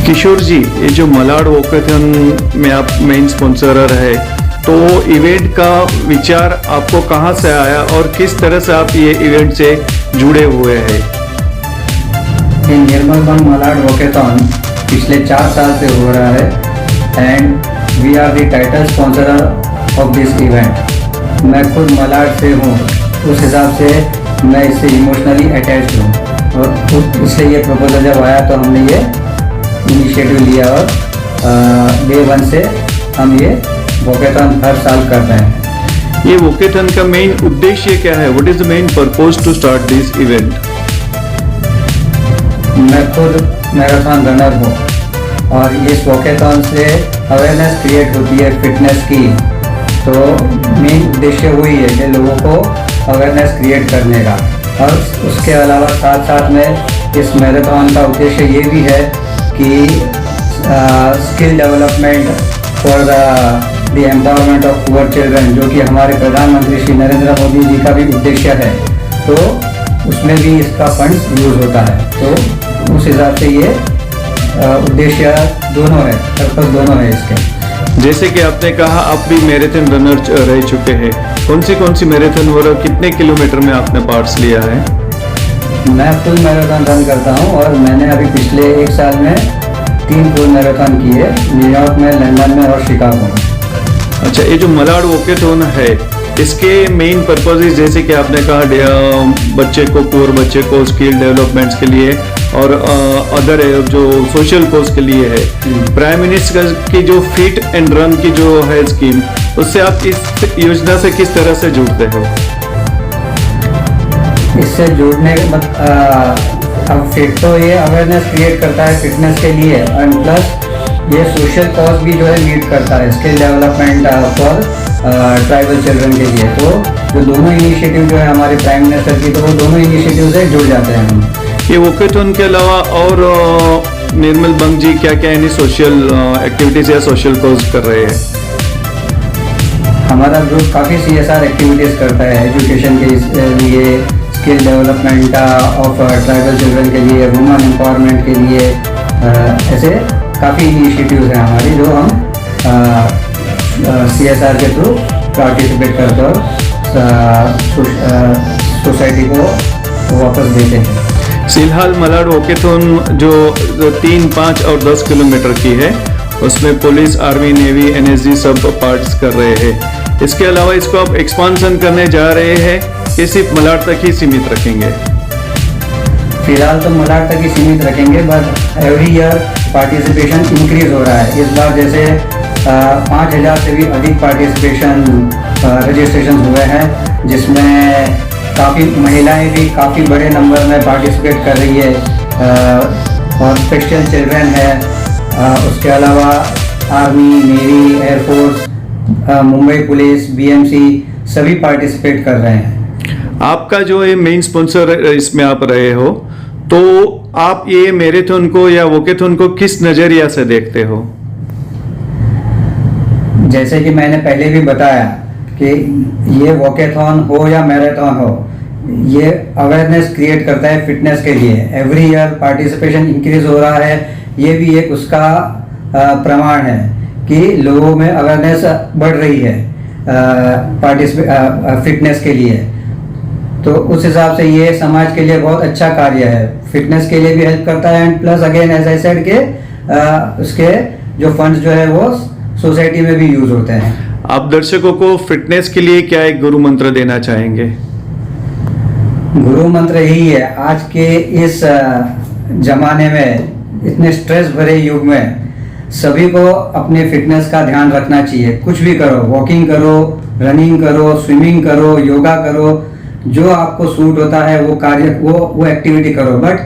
किशोर जी, ये जो मलाड वॉकेथॉन में आप मेन स्पॉन्सरर है, तो इवेंट का विचार आपको कहाँ से आया और किस तरह से आप ये इवेंट से जुड़े हुए हैं? ये निर्मल बंग मलाड वॉकेथॉन पिछले 4 साल से हो रहा है and we are the title sponsor of this event. मैं खुद मलाड से हूँ, उस हिसाब से मैं इससे इमोशनली अटैच हूँ और इसलिए ये प्रपोजल जब आया तो हमने ये इनिशिएटिव लिया और डे 1 से हम ये वॉकेथॉन हर साल कर रहे हैं। ये वॉकेथॉन का मेन उद्देश्य क्या है? What is the main purpose to start this event? मैं खुद मैराथन रनर हूँ और इस वॉकेथॉन से अवेयरनेस क्रिएट होती है फिटनेस की। तो मेन उद्देश्य वही है कि लोगों को अवेयरनेस क्रिएट करने का, और उसके अलावा साथ साथ में इस मैराथन का उद्देश्य ये भी है कि skill development for the empowerment of poor children, जो कि हमारे प्रधानमंत्री श्री नरेंद्र मोदी जी का भी उद्देश्य है, तो उसमें भी इसका फंड्स यूज़ होता है। तो उस हिसाब से ये उद्देश्य दोनों है, पर्पस दोनों है इसके। जैसे कि आपने कहा आप भी मैराथन रनर रह चुके हैं, कौन सी मैराथन और कितने किलोमीटर में आपने पार्ट्स लिया है? मैं फुल मैराथन रन करता हूं और मैंने अभी पिछले 1 साल में 3 फुल मैराथन किए, न्यूयॉर्क में, लंदन में और शिकागो में। अच्छा, ये जो मलाड वॉकेथॉन है, इसके मेन पर्पसेस जैसे कि आपने कहा बच्चे को, पुअर बच्चे को स्किल डेवलपमेंट्स के लिए और अदर जो सोशल कोज के लिए है। प्राइम मिनिस्टर की जो फिट एंड रन की जो है स्कीम, उससे आप इस योजना से किस तरह से जुड़ते हो? इससे जुड़ने के अब फिट तो ये अवेयरनेस क्रिएट करता है फिटनेस के लिए, एंड प्लस ये सोशल कॉज भी जो है लीड करता है, skill development for tribal children के लिए। तो जो दोनों इनिशिएटिव जो है हमारे प्राइम मिनिस्टर की, तो वो दोनों इनिशिएटिव से जुड़ जाते हैं हम। ये वॉकेथॉन के अलावा और निर्मल बंग जी क्या क्या यानी सोशल एक्टिविटीज या सोशल कॉज कर रहे हैं? हमारा ग्रुप काफ़ी CSR एक्टिविटीज़ करता है, एजुकेशन के लिए, skill development of tribal children के लिए, वुमेन एम्पावरमेंट के लिए, ऐसे काफ़ी इनिशिएटिव्स हैं हमारी जो हम CSR के थ्रू पार्टिसिपेट करते और सोसाइटी को वापस देते हैं। फिलहाल मलाड वॉकेथॉन जो 3, 5 और 10 किलोमीटर की है, उसमें पुलिस, आर्मी, नेवी, NSG सब पार्ट्स कर रहे हैं। इसके अलावा इसको आप एक्सपांशन करने जा रहे हैं कि सिर्फ मलाड तक ही सीमित रखेंगे? फिलहाल तो मलाड तक ही सीमित रखेंगे, but every year participation increase हो रहा है। इस बार जैसे 5000 से भी अधिक रजिस्ट्रेशन हुए हैं, जिसमें काफ़ी महिलाएं भी काफ़ी बड़े नंबर में पार्टिसिपेट कर रही है और स्पेशल चिल्ड्रन है। उसके अलावा army, navy, air force, Mumbai police, BMC सभी पार्टिसिपेट कर रहे हैं। आपका जो ये मेन स्पॉन्सर इसमें आप रहे हो, तो आप ये मैराथन को या वॉकेथॉन को किस नज़रिया से देखते हो? जैसे कि मैंने पहले भी बताया कि ये वॉकेथॉन हो या मैराथन हो, ये अवेयरनेस क्रिएट करता है फिटनेस के लिए। एवरी ईयर पार्टिसिपेशन इंक्रीज हो रहा है, ये भी एक उसका प्रमाण है कि लोगों में अवेयरनेस बढ़ रही है फिटनेस के लिए। तो उस हिसाब से ये समाज के लिए बहुत अच्छा कार्य है, फिटनेस के लिए भी हेल्प करता है, and plus again as I said के उसके जो फंड्स जो है वो सोसाइटी में भी यूज होते हैं। आप दर्शकों को फिटनेस के लिए क्या एक गुरु मंत्र देना चाहेंगे? गुरु मंत्र यही है, आज के इस जमाने में, इतने स्ट्रेस भरे युग में, सभी को अपने फिटनेस का ध्यान रखना चाहिए। कुछ भी करो, वॉकिंग करो, रनिंग करो, स्विमिंग करो, योगा करो, जो आपको सूट होता है वो कार्य, वो एक्टिविटी करो, बट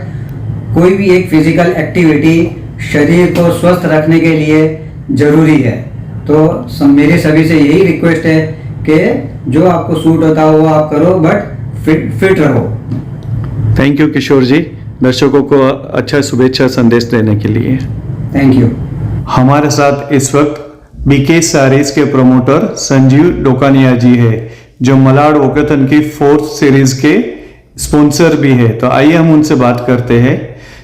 कोई भी एक फिजिकल एक्टिविटी शरीर को स्वस्थ रखने के लिए जरूरी है। तो मेरी सभी से यही रिक्वेस्ट है कि जो आपको सूट होता हो वो आप करो, बट फिट रहो। थैंक यू किशोर जी, दर्शकों को अच्छा शुभेच्छा संदेश देने के लिए। Thank you. हमारे साथ इस वक्त BK सारीज के प्रमोटर संजीव डोकानिया जी है, जो मलाड वॉकेथॉन की 4th सीरीज के स्पॉन्सर भी है। तो आइए हम उनसे बात करते हैं।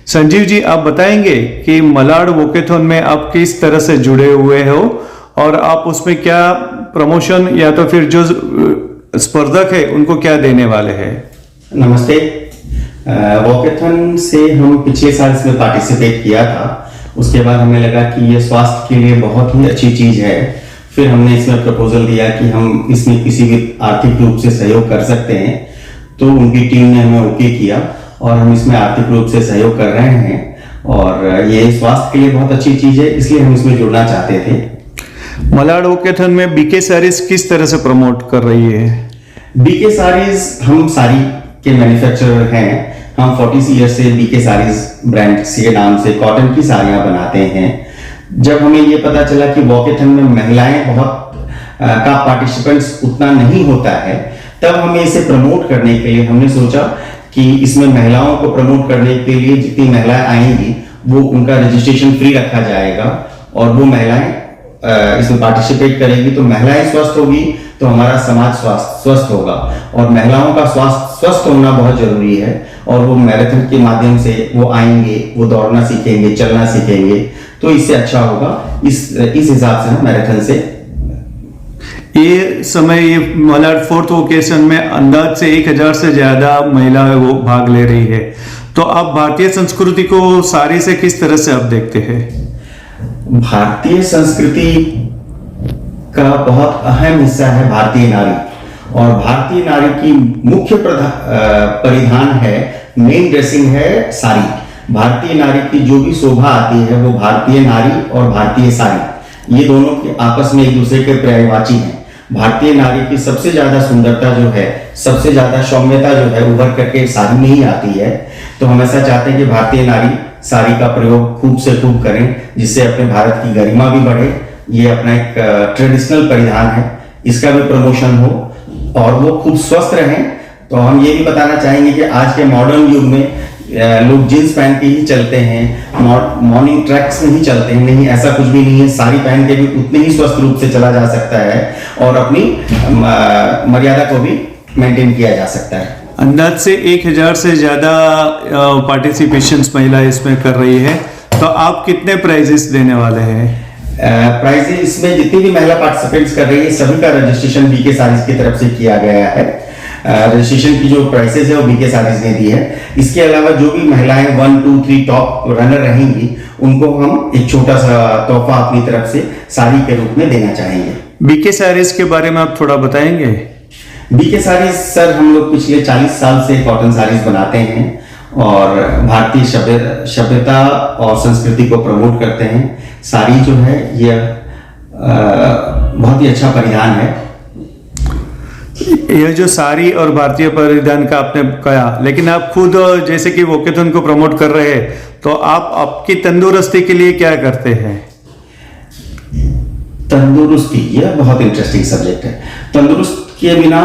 संजीव जी, आप बताएंगे कि मलाड वोकेथॉन में आप किस तरह से जुड़े हुए हो और आप उसमें क्या प्रमोशन या तो फिर जो स्पर्धक है उनको क्या देने वाले हैं? नमस्ते। वॉकेथॉन से हम पिछले साल इसमें पार्टिसिपेट किया था। उसके बाद हमें लगा कि ये स्वास्थ्य के लिए बहुत ही अच्छी चीज है। फिर हमने इसमें प्रपोजल दिया कि हम इसमें किसी भी आर्थिक रूप से सहयोग कर सकते हैं, तो उनकी टीम ने हमें ओके किया और हम इसमें आर्थिक रूप से सहयोग कर रहे हैं और ये स्वास्थ्य के लिए बहुत अच्छी चीज है, इसलिए हम इसमें जुड़ना चाहते थे। मलाड वोकेथॉन में बीके सारीज किस तरह से प्रमोट कर रही है? बीके सारीज, हम साड़ी के मैन्युफैक्चरर हैं। हम 40 ईयर से बीके सारीज ब्रांड के नाम से कॉटन की साड़ियां बनाते हैं। जब हमें ये पता चला कि वॉकेथॉन में महिलाएं बहुत का पार्टिसिपेंट्स उतना नहीं होता है, तब हमें इसे प्रमोट करने के लिए हमने सोचा कि इसमें महिलाओं को प्रमोट करने के लिए जितनी महिलाएं आएंगी वो उनका रजिस्ट्रेशन फ्री रखा जाएगा और वो महिलाएं इसमें पार्टिसिपेट करेगी, तो महिलाएं स्वस्थ होगी तो हमारा समाज स्वस्थ होगा। और महिलाओं का स्वास्थ्य स्वस्थ होना बहुत जरूरी है और वो मैराथन के माध्यम से वो आएंगे, वो दौड़ना सीखेंगे, चलना सीखेंगे, तो इससे अच्छा होगा। इस हिसाब से हम मैराथन से ये समय ये मलाड फोर्थ वोकेशन में अंदाज से 1000 से ज्यादा महिलाएं वो भाग ले रही है, तो आप भारतीय संस्कृति को साड़ी से किस तरह से आप देखते हैं? भारतीय संस्कृति का बहुत अहम हिस्सा है भारतीय नारी, और भारतीय नारी की मुख्य परिधान है, मेन ड्रेसिंग है साड़ी। भारतीय नारी की जो भी शोभा आती है वो भारतीय नारी और भारतीय साड़ी, ये दोनों के आपस में एक दूसरे के पर्यायवाची हैं। भारतीय नारी की सबसे ज्यादा सुंदरता जो है, सबसे ज्यादा सौम्यता जो है उभर करके साड़ी में ही आती है। तो हम ऐसा चाहते हैं कि भारतीय नारी साड़ी का प्रयोग खूब से खूब करें, जिससे अपने भारत की गरिमा भी बढ़े। ये अपना एक ट्रेडिशनल परिधान है, इसका भी प्रमोशन हो और वो खूब स्वस्थ रहें। तो हम ये भी बताना चाहेंगे कि आज के मॉडर्न युग में लोग जींस पहन के ही चलते हैं, मॉर्निंग ट्रैक्स में ही चलते हैं, नहीं ऐसा कुछ भी नहीं है। साड़ी पहन के भी उतने ही स्वस्थ रूप से चला जा सकता है और अपनी मर्यादा को भी मेंटेन किया जा सकता है। अंदाज से 1000 से ज्यादा पार्टिसिपेशंस महिला इसमें कर रही है, तो आप कितने प्राइजेस देने वाले हैं? प्राइजेस इसमें जितनी भी महिला पार्टिसिपेंट्स कर रही है सभी का रजिस्ट्रेशन बीके सारीज की तरफ से किया गया है। रजिस्ट्रेशन की जो प्राइसेस है वो बीके सारीज ने दी है। इसके अलावा जो भी महिलाएं 1, 2, 3 टॉप रनर रहेंगी उनको हम एक छोटा सा तोहफा अपनी तरफ से साड़ी के रूप में देना चाहेंगे। बीके सारीज के बारे में आप थोड़ा बताएंगे? बीके सारीज सर, हम लोग पिछले 40 साल से कॉटन साड़ीज बनाते हैं और भारतीय सभ्यता और संस्कृति को प्रमोट करते हैं। साड़ी जो है ये बहुत ही अच्छा परिधान है। यह जो साड़ी और भारतीय परिधान का आपने कहा, लेकिन आप खुद जैसे कि वोकेथॉन को प्रमोट कर रहे हैं, तो आप आपकी तंदुरुस्ती के लिए क्या करते हैं? तंदुरुस्ती, यह बहुत इंटरेस्टिंग सब्जेक्ट है। तंदुरुस्त के बिना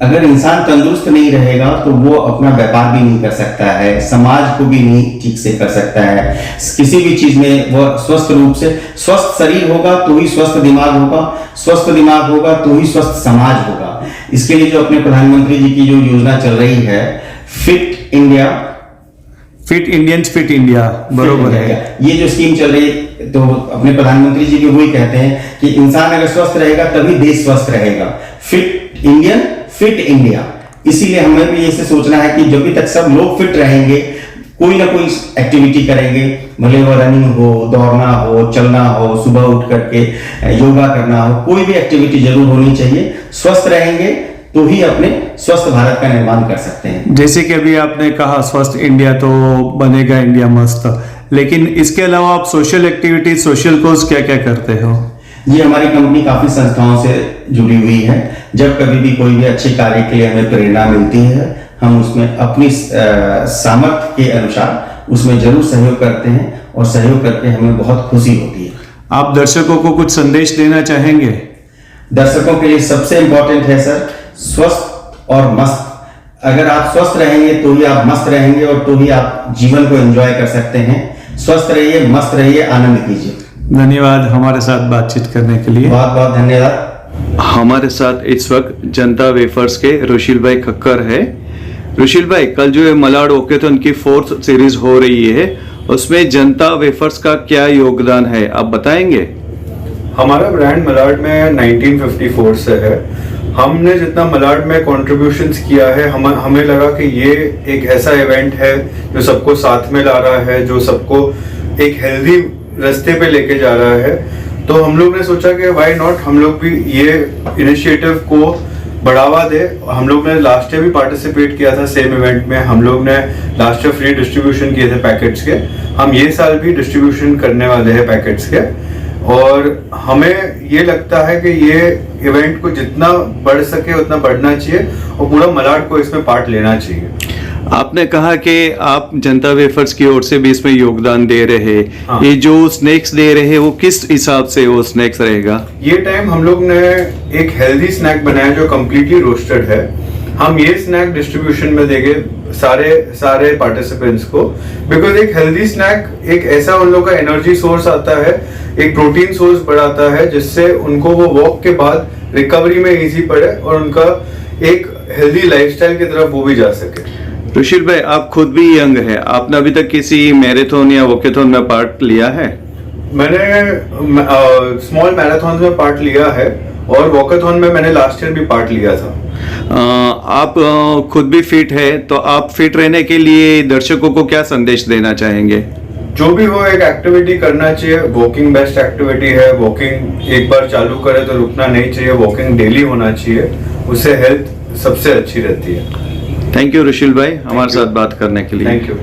अगर इंसान तंदुरुस्त नहीं रहेगा तो वो अपना व्यापार भी नहीं कर सकता है, समाज को भी नहीं ठीक से कर सकता है। किसी भी चीज में वो स्वस्थ रूप से, स्वस्थ शरीर होगा तो ही स्वस्थ दिमाग होगा, स्वस्थ दिमाग होगा तो ही स्वस्थ समाज होगा। इसके लिए जो अपने प्रधानमंत्री जी की जो योजना चल रही है, fit India, fit Indians fit India, बरोबर है। ये जो स्कीम चल रही है, तो अपने प्रधानमंत्री जी भी वही कहते हैं कि इंसान अगर स्वस्थ रहेगा तभी देश स्वस्थ रहेगा। फिट इंडियन फिट इंडिया, इसीलिए हमें भी ऐसे सोचना है कि जब तक सब लोग फिट रहेंगे, कोई ना कोई एक्टिविटी करेंगे, भले वो रनिंग हो, दौड़ना हो, चलना हो, सुबह उठ करके योगा करना हो, कोई भी एक्टिविटी जरूर होनी चाहिए। स्वस्थ रहेंगे तो ही अपने स्वस्थ भारत का निर्माण कर सकते हैं। जैसे कि अभी आपने कहा स्वस्थ इंडिया तो बनेगा इंडिया मस्त, लेकिन इसके अलावा आप सोशल एक्टिविटी, सोशल कॉज क्या क्या करते हो? जी, हमारी कंपनी काफी संस्थाओं से जुड़ी हुई है। जब कभी भी कोई भी अच्छे कार्य के लिए हमें प्रेरणा मिलती है, हम उसमें अपनी सामर्थ्य के अनुसार उसमें जरूर सहयोग करते हैं और सहयोग करके हमें बहुत खुशी होती है। आप दर्शकों को कुछ संदेश देना चाहेंगे? दर्शकों के लिए सबसे इंपॉर्टेंट है सर, स्वस्थ और मस्त। अगर आप स्वस्थ रहेंगे तो ही आप मस्त रहेंगे और तो ही आप जीवन को एंजॉय कर सकते हैं। स्वस्थ रहिए, मस्त रहिए, आनंद कीजिए। धन्यवाद हमारे साथ बातचीत करने के लिए। बहुत बहुत धन्यवाद। हमारे साथ इस वक्त जनता वेफर्स के रुशील भाई खक्कर है। रुशील भाई, कल जो ये मलाड वॉकेथॉन की 4th सीरीज हो रही है, उसमें जनता वेफर्स का क्या योगदान है, आप बताएंगे? हमारा ब्रांड मलाड में 1954 से है। हमने जितना मलाड में कंट्रीब्यूशंस किया है, हमें लगा कि ये एक ऐसा इवेंट है जो सबको साथ में ला रहा है, जो सबको एक हेल्दी रास्ते पे लेके जा रहा है। तो हम लोग ने सोचा कि व्हाई नॉट हम लोग भी ये इनिशिएटिव को बढ़ावा दे। हम लोग ने लास्ट ईयर भी पार्टिसिपेट किया था सेम इवेंट में। हम लोग ने लास्ट ईयर फ्री डिस्ट्रीब्यूशन किए थे पैकेट्स के। हम ये साल भी डिस्ट्रीब्यूशन करने वाले हैं पैकेट्स के, और हमें ये लगता है कि ये इवेंट को जितना बढ़ सके उतना बढ़ना चाहिए और पूरा मलाड को इसमें पार्ट लेना चाहिए। आपने कहा कि आप जनता वेफर्स की ओर से भी इसमें योगदान दे रहे हैं। हाँ। ये जो स्नैक्स दे रहे हैं वो किस हिसाब से वो स्नैक्स रहेगा? ये टाइम हम लोग ने एक हेल्दी स्नैक बनाया जो कम्प्लीटली रोस्टेड है। हम ये स्नैक डिस्ट्रीब्यूशन में देंगे सारे पार्टिसिपेंट्स को, बिकॉज एक हेल्दी स्नैक एक ऐसा उन लोगों का एनर्जी सोर्स आता है, एक प्रोटीन सोर्स बढ़ाता है, जिससे उनको वो वॉक के बाद रिकवरी में इजी पड़े और उनका एक हेल्दी लाइफस्टाइल की तरफ वो भी जा सके। रुशील भाई, आप खुद भी यंग है, आपने अभी तक किसी मैराथन या वॉकेथॉन में पार्ट लिया है? मैंने स्मॉल मैराथन में पार्ट लिया है और वॉकेथॉन में मैंने लास्ट ईयर भी पार्ट लिया था। आप खुद भी फिट है, तो आप फिट रहने के लिए दर्शकों को क्या संदेश देना चाहेंगे? जो भी हो, एक एक्टिविटी करना चाहिए। वॉकिंग बेस्ट एक्टिविटी है। वॉकिंग एक बार चालू करे तो रुकना नहीं चाहिए। वॉकिंग डेली होना चाहिए, उससे हेल्थ सबसे अच्छी रहती है। थैंक यू रुशील भाई, हमारे साथ बात करने के लिए। Thank you.